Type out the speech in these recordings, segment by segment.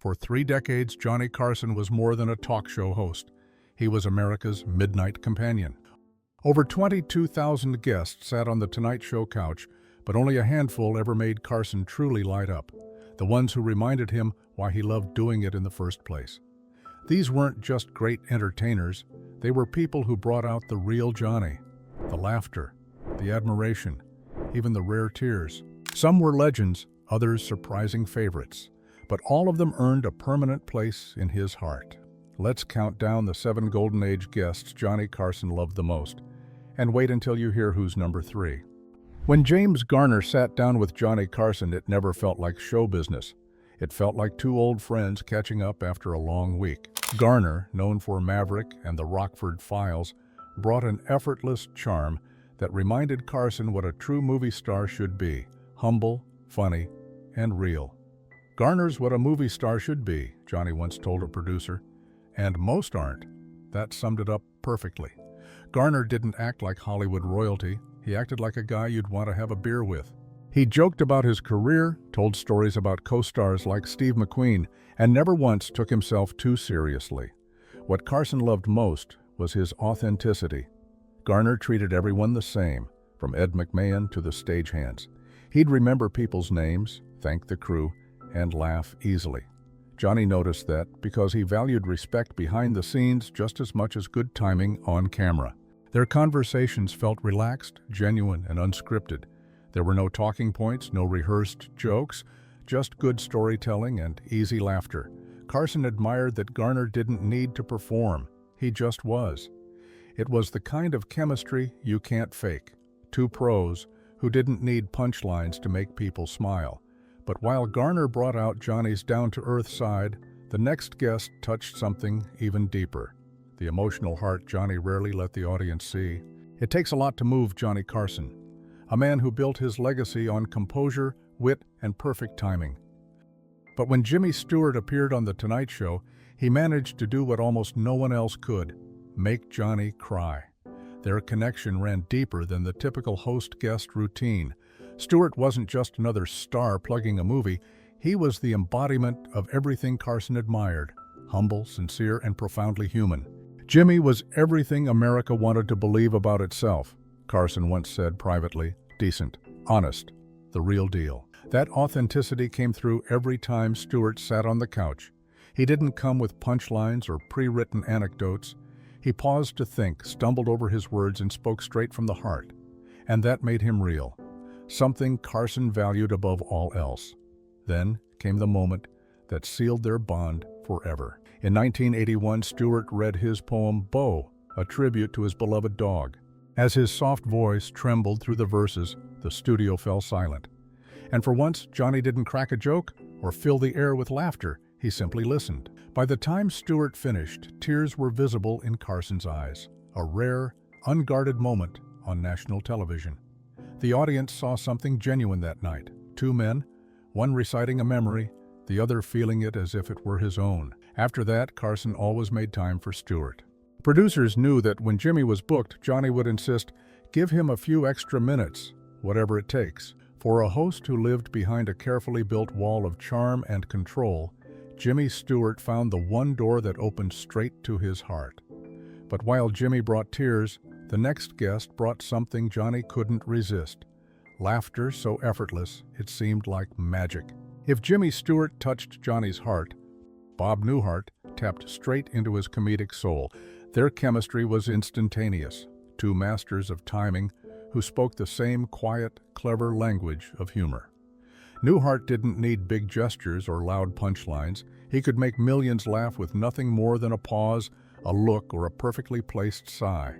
For 3 decades, Johnny Carson was more than a talk show host. He was America's midnight companion. Over 22,000 guests sat on The Tonight Show couch, but only a handful ever made Carson truly light up, the ones who reminded him why he loved doing it in the first place. These weren't just great entertainers, they were people who brought out the real Johnny, the laughter, the admiration, even the rare tears. Some were legends, others surprising favorites, but all of them earned a permanent place in his heart. Let's count down the 7 Golden Age guests Johnny Carson loved the most, and wait until you hear who's number 3. When James Garner sat down with Johnny Carson, it never felt like show business. It felt like 2 old friends catching up after a long week. Garner, known for Maverick and the Rockford Files, brought an effortless charm that reminded Carson what a true movie star should be: humble, funny, and real. "Garner's what a movie star should be," Johnny once told a producer, "and most aren't." That summed it up perfectly. Garner didn't act like Hollywood royalty. He acted like a guy you'd want to have a beer with. He joked about his career, told stories about co-stars like Steve McQueen, and never once took himself too seriously. What Carson loved most was his authenticity. Garner treated everyone the same, from Ed McMahon to the stagehands. He'd remember people's names, thank the crew, and laugh easily. Johnny noticed that because he valued respect behind the scenes just as much as good timing on camera. Their conversations felt relaxed, genuine, and unscripted. There were no talking points, no rehearsed jokes, just good storytelling and easy laughter. Carson admired that Garner didn't need to perform. He just was. It was the kind of chemistry you can't fake. 2 pros who didn't need punchlines to make people smile. But while Garner brought out Johnny's down-to-earth side, the next guest touched something even deeper: the emotional heart Johnny rarely let the audience see. It takes a lot to move Johnny Carson, a man who built his legacy on composure, wit, and perfect timing. But when Jimmy Stewart appeared on The Tonight Show, he managed to do what almost no one else could: make Johnny cry. Their connection ran deeper than the typical host-guest routine. Stewart wasn't just another star plugging a movie, he was the embodiment of everything Carson admired: humble, sincere, and profoundly human. Jimmy was everything America wanted to believe about itself. Carson once said privately, decent, honest, the real deal. That authenticity came through every time Stewart sat on the couch. He didn't come with punchlines or pre-written anecdotes. He paused to think, stumbled over his words, and spoke straight from the heart. And that made him real, something Carson valued above all else. Then came the moment that sealed their bond forever. In 1981, Stewart read his poem, Beau, a tribute to his beloved dog. As his soft voice trembled through the verses, the studio fell silent. And for once, Johnny didn't crack a joke or fill the air with laughter. He simply listened. By the time Stewart finished, tears were visible in Carson's eyes, a rare, unguarded moment on national television. The audience saw something genuine that night: 2 men, one reciting a memory, the other feeling it as if it were his own. After that, Carson always made time for Stewart. Producers knew that when Jimmy was booked, Johnny would insist, give him a few extra minutes, whatever it takes. For a host who lived behind a carefully built wall of charm and control, Jimmy Stewart found the one door that opened straight to his heart. But while Jimmy brought tears, the next guest brought something Johnny couldn't resist: laughter so effortless it seemed like magic. If Jimmy Stewart touched Johnny's heart, Bob Newhart tapped straight into his comedic soul. Their chemistry was instantaneous, 2 masters of timing who spoke the same quiet, clever language of humor. Newhart didn't need big gestures or loud punchlines. He could make millions laugh with nothing more than a pause, a look, or a perfectly placed sigh.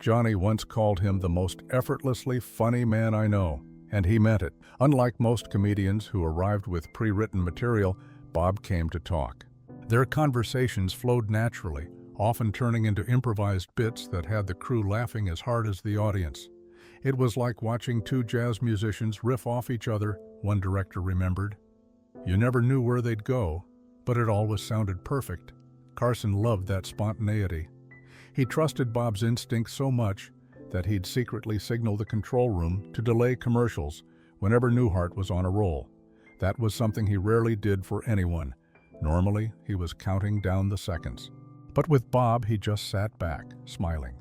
Johnny once called him the most effortlessly funny man I know, and he meant it. Unlike most comedians who arrived with pre-written material, Bob came to talk. Their conversations flowed naturally, often turning into improvised bits that had the crew laughing as hard as the audience. It was like watching 2 jazz musicians riff off each other, one director remembered. You never knew where they'd go, but it always sounded perfect. Carson loved that spontaneity. He trusted Bob's instinct so much that he'd secretly signal the control room to delay commercials whenever Newhart was on a roll. That was something he rarely did for anyone. Normally, he was counting down the seconds. But with Bob, he just sat back, smiling.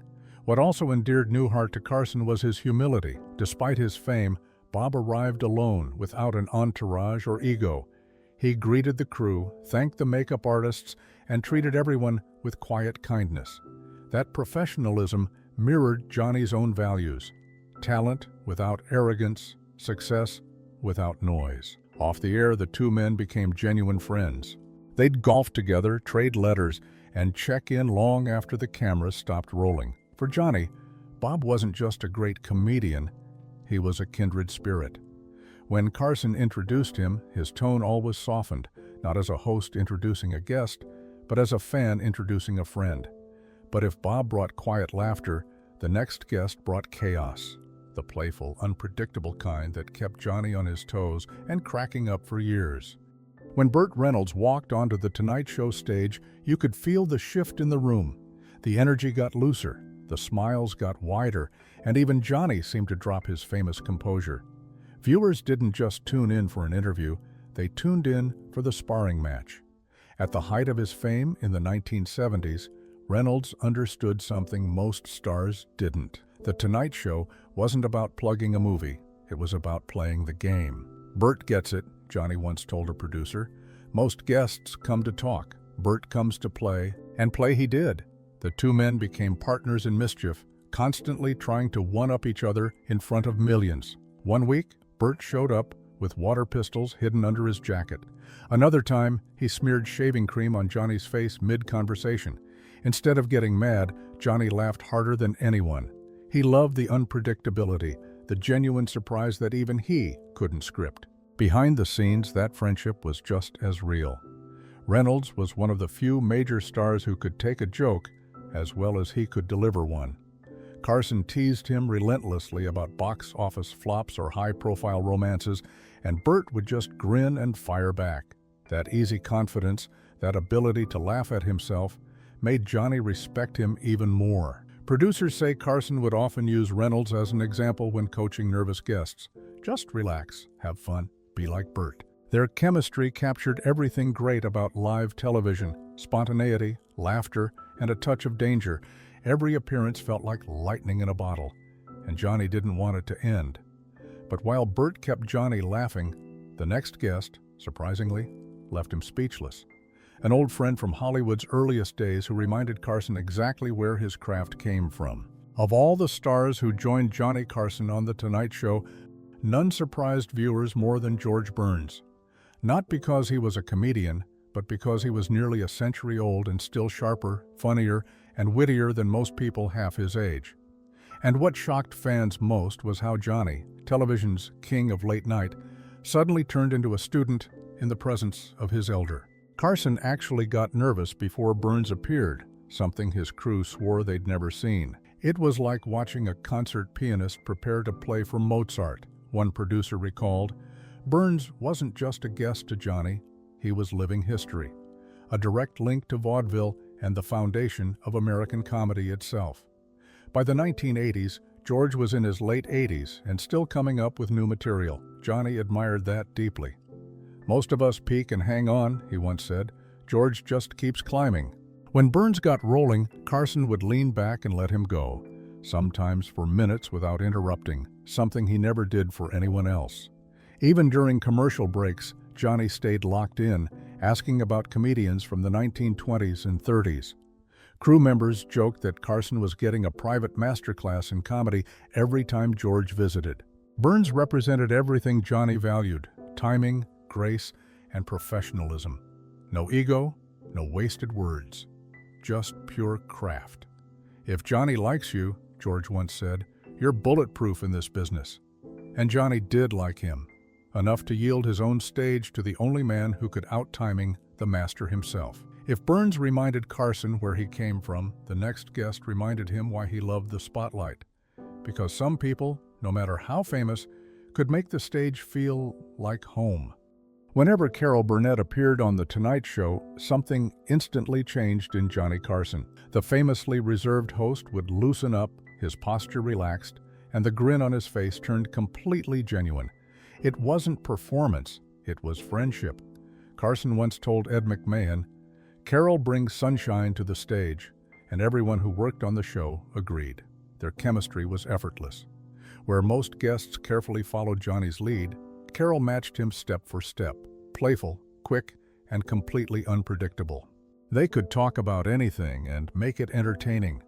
What also endeared Newhart to Carson was his humility. Despite his fame, Bob arrived alone, without an entourage or ego. He greeted the crew, thanked the makeup artists, and treated everyone with quiet kindness. That professionalism mirrored Johnny's own values: talent without arrogance, success without noise. Off the air, the two men became genuine friends. They'd golf together, trade letters, and check in long after the cameras stopped rolling. For Johnny, Bob wasn't just a great comedian, he was a kindred spirit. When Carson introduced him, his tone always softened, not as a host introducing a guest, but as a fan introducing a friend. But if Bob brought quiet laughter, the next guest brought chaos, the playful, unpredictable kind that kept Johnny on his toes and cracking up for years. When Burt Reynolds walked onto the Tonight Show stage, you could feel the shift in the room. The energy got looser, the smiles got wider, and even Johnny seemed to drop his famous composure. Viewers didn't just tune in for an interview, they tuned in for the sparring match. At the height of his fame in the 1970s, Reynolds understood something most stars didn't. The Tonight Show wasn't about plugging a movie, it was about playing the game. "Burt gets it," Johnny once told a producer. "Most guests come to talk. Burt comes to play," and play he did. The two men became partners in mischief, constantly trying to one-up each other in front of millions. One week, Burt showed up with water pistols hidden under his jacket. Another time, he smeared shaving cream on Johnny's face mid-conversation. Instead of getting mad, Johnny laughed harder than anyone. He loved the unpredictability, the genuine surprise that even he couldn't script. Behind the scenes, that friendship was just as real. Reynolds was one of the few major stars who could take a joke as well as he could deliver one. Carson teased him relentlessly about box office flops or high-profile romances, and Burt would just grin and fire back. That easy confidence, that ability to laugh at himself, made Johnny respect him even more. Producers say Carson would often use Reynolds as an example when coaching nervous guests. Just relax, have fun, be like Burt. Their chemistry captured everything great about live television: spontaneity, laughter, and a touch of danger. Every appearance felt like lightning in a bottle, and Johnny didn't want it to end. But while Burt kept Johnny laughing, the next guest, surprisingly, left him speechless. An old friend from Hollywood's earliest days who reminded Carson exactly where his craft came from. Of all the stars who joined Johnny Carson on The Tonight Show, none surprised viewers more than George Burns. Not because he was a comedian, but because he was nearly a century old and still sharper, funnier, and wittier than most people half his age. And what shocked fans most was how Johnny, television's king of late night, suddenly turned into a student in the presence of his elder. Carson actually got nervous before Burns appeared, something his crew swore they'd never seen. It was like watching a concert pianist prepare to play for Mozart, one producer recalled. Burns wasn't just a guest to Johnny, he was living history, a direct link to vaudeville and the foundation of American comedy itself. By the 1980s, George was in his late 80s and still coming up with new material. Johnny admired that deeply. "Most of us peak and hang on," he once said. "George just keeps climbing." When Burns got rolling, Carson would lean back and let him go, sometimes for minutes without interrupting, something he never did for anyone else. Even during commercial breaks, Johnny stayed locked in, asking about comedians from the 1920s and 30s. Crew members joked that Carson was getting a private masterclass in comedy every time George visited. Burns represented everything Johnny valued: timing, grace, and professionalism. No ego, no wasted words, just pure craft. "If Johnny likes you," George once said, "you're bulletproof in this business." And Johnny did like him, enough to yield his own stage to the only man who could out-timing the master himself. If Burns reminded Carson where he came from, the next guest reminded him why he loved the spotlight. Because some people, no matter how famous, could make the stage feel like home. Whenever Carol Burnett appeared on The Tonight Show, something instantly changed in Johnny Carson. The famously reserved host would loosen up, his posture relaxed, and the grin on his face turned completely genuine. It wasn't performance, it was friendship. Carson once told Ed McMahon, "Carol brings sunshine to the stage," and everyone who worked on the show agreed. Their chemistry was effortless. Where most guests carefully followed Johnny's lead, Carol matched him step for step, playful, quick, and completely unpredictable. They could talk about anything and make it entertaining.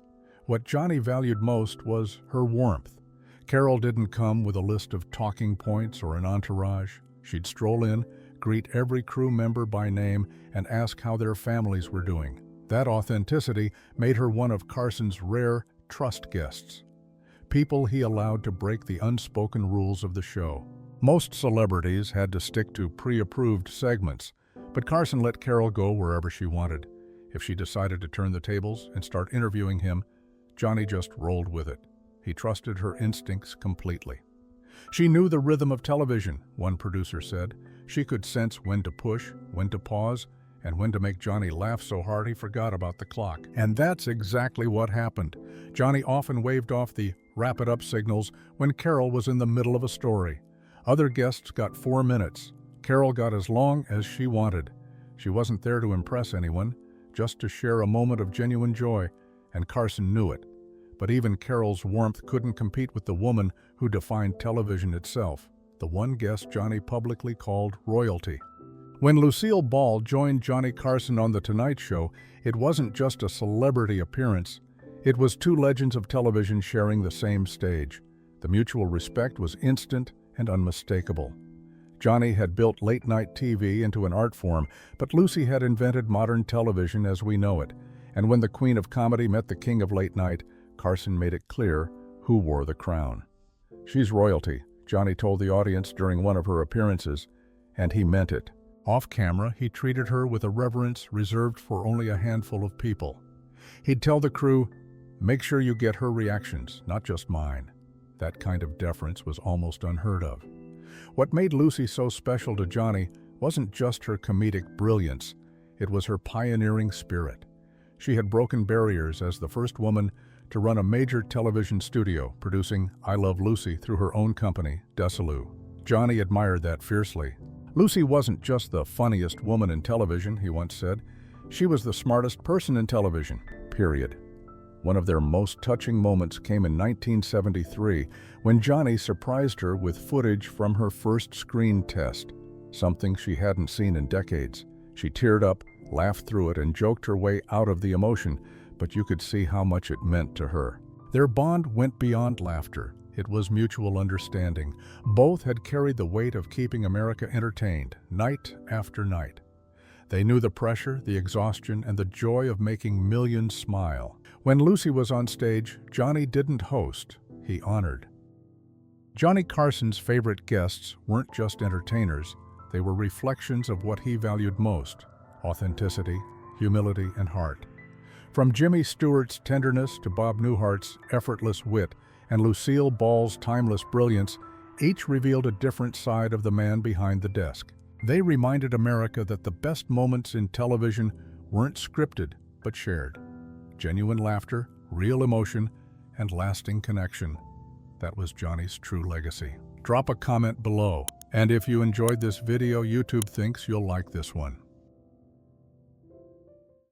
What Johnny valued most was her warmth. Carol didn't come with a list of talking points or an entourage. She'd stroll in, greet every crew member by name, and ask how their families were doing. That authenticity made her one of Carson's rare trust guests. People he allowed to break the unspoken rules of the show. Most celebrities had to stick to pre-approved segments, but Carson let Carol go wherever she wanted. If she decided to turn the tables and start interviewing him, Johnny just rolled with it. He trusted her instincts completely. She knew the rhythm of television, one producer said. She could sense when to push, when to pause, and when to make Johnny laugh so hard he forgot about the clock. And that's exactly what happened. Johnny often waved off the wrap-it-up signals when Carol was in the middle of a story. Other guests got 4 minutes. Carol got as long as she wanted. She wasn't there to impress anyone, just to share a moment of genuine joy, and Carson knew it. But even Carol's warmth couldn't compete with the woman who defined television itself, the one guest Johnny publicly called royalty. When Lucille Ball joined Johnny Carson on The Tonight Show, it wasn't just a celebrity appearance. It was two legends of television sharing the same stage. The mutual respect was instant and unmistakable. Johnny had built late-night TV into an art form, but Lucy had invented modern television as we know it. And when the Queen of Comedy met the King of Late Night, Carson made it clear who wore the crown. "She's royalty," Johnny told the audience during one of her appearances, and he meant it. Off camera, he treated her with a reverence reserved for only a handful of people. He'd tell the crew, "Make sure you get her reactions, not just mine." That kind of deference was almost unheard of. What made Lucy so special to Johnny wasn't just her comedic brilliance, it was her pioneering spirit. She had broken barriers as the first woman to run a major television studio, producing I Love Lucy through her own company, Desilu. Johnny admired that fiercely. "Lucy wasn't just the funniest woman in television," he once said. "She was the smartest person in television, period." One of their most touching moments came in 1973 when Johnny surprised her with footage from her first screen test, something she hadn't seen in decades. She teared up, laughed through it, and joked her way out of the emotion, but you could see how much it meant to her. Their bond went beyond laughter. It was mutual understanding. Both had carried the weight of keeping America entertained, night after night. They knew the pressure, the exhaustion, and the joy of making millions smile. When Lucy was on stage, Johnny didn't host, he honored. Johnny Carson's favorite guests weren't just entertainers, they were reflections of what he valued most: authenticity, humility, and heart. From Jimmy Stewart's tenderness to Bob Newhart's effortless wit and Lucille Ball's timeless brilliance, each revealed a different side of the man behind the desk. They reminded America that the best moments in television weren't scripted, but shared. Genuine laughter, real emotion, and lasting connection. That was Johnny's true legacy. Drop a comment below. And if you enjoyed this video, YouTube thinks you'll like this one.